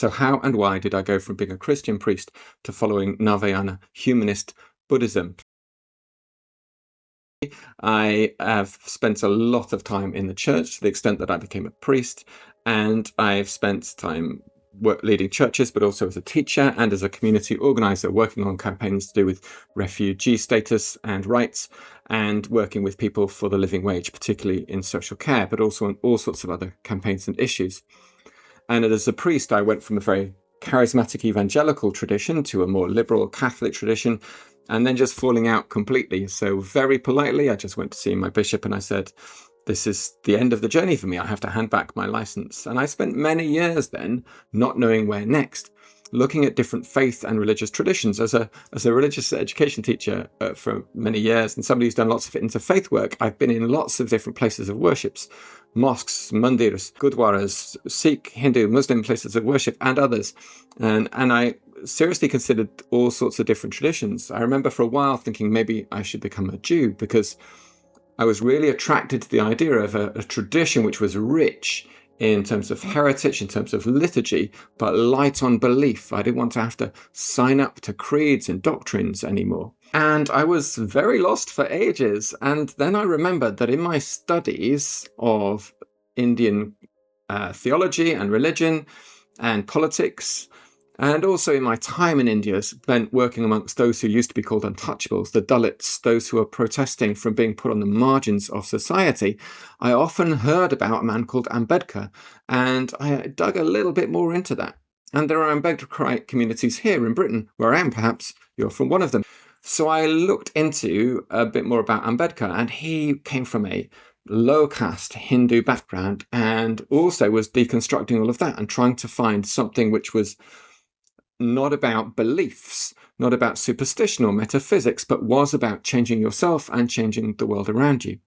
So how and why did I go from being a Christian priest to following Navayana humanist Buddhism? I have spent a lot of time in the church to the extent that I became a priest, and I've spent time leading churches, but also as a teacher and as a community organizer, working on campaigns to do with refugee status and rights, and working with people for the living wage, particularly in social care, but also on all sorts of other campaigns and issues. And as a priest, I went from a very charismatic evangelical tradition to a more liberal Catholic tradition, and then just falling out completely. So very politely, I just went to see my bishop and I said, this is the end of the journey for me. I have to hand back my license. And I spent many years then not knowing where next, looking at different faith and religious traditions. As a religious education teacher for many years, and somebody who's done lots of interfaith work, I've been in lots of different places of worships, mosques, mandirs, gurdwaras, Sikh, Hindu, Muslim places of worship, and others. And I seriously considered all sorts of different traditions. I remember for a while thinking maybe I should become a Jew, because I was really attracted to the idea of a tradition which was rich in terms of heritage, in terms of liturgy, but light on belief. I didn't want to have to sign up to creeds and doctrines anymore. And I was very lost for ages. And then I remembered that in my studies of Indian theology and religion and politics, and also in my time in India spent working amongst those who used to be called untouchables, the Dalits, those who are protesting from being put on the margins of society, I often heard about a man called Ambedkar, and I dug a little bit more into that. And there are Ambedkarite communities here in Britain, where I am, perhaps you're from one of them. So I looked into a bit more about Ambedkar, and he came from a low caste Hindu background and also was deconstructing all of that and trying to find something which was not about beliefs, not about superstition or metaphysics, but was about changing yourself and changing the world around you.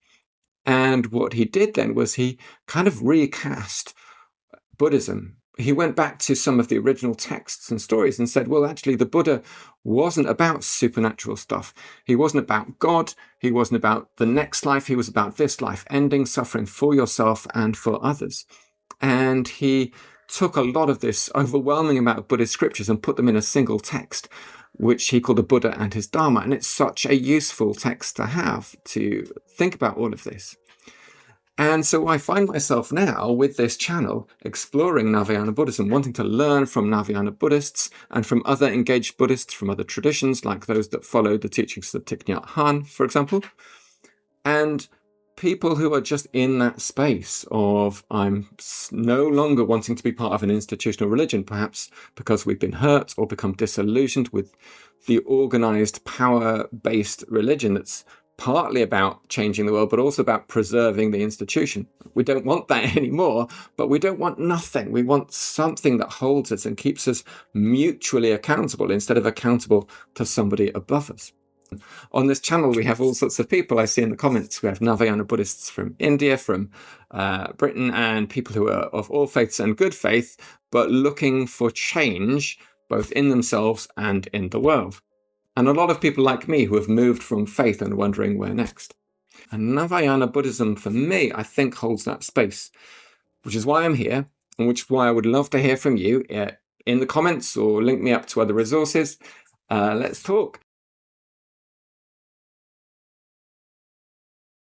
And what he did then was he kind of recast Buddhism. He went back to some of the original texts and stories and said, well, actually, the Buddha wasn't about supernatural stuff. He wasn't about God. He wasn't about the next life. He was about this life, ending suffering for yourself and for others. And he took a lot of this overwhelming amount of Buddhist scriptures and put them in a single text, which he called the Buddha and his Dharma. And it's such a useful text to have to think about all of this. And so I find myself now with this channel exploring Navayana Buddhism, wanting to learn from Navayana Buddhists and from other engaged Buddhists from other traditions, like those that follow the teachings of Thich Nhat Hanh, for example. And people who are just in that space of, I'm no longer wanting to be part of an institutional religion, perhaps because we've been hurt or become disillusioned with the organized, power-based religion that's partly about changing the world, but also about preserving the institution. We don't want that anymore, but we don't want nothing. We want something that holds us and keeps us mutually accountable instead of accountable to somebody above us. On this channel, we have all sorts of people. I see in the comments, we have Navayana Buddhists from India, from Britain, and people who are of all faiths and good faith, but looking for change both in themselves and in the world. And a lot of people like me who have moved from faith and wondering where next. And Navayana Buddhism, for me, I think holds that space, which is why I'm here, and which is why I would love to hear from you in the comments or link me up to other resources. Let's talk.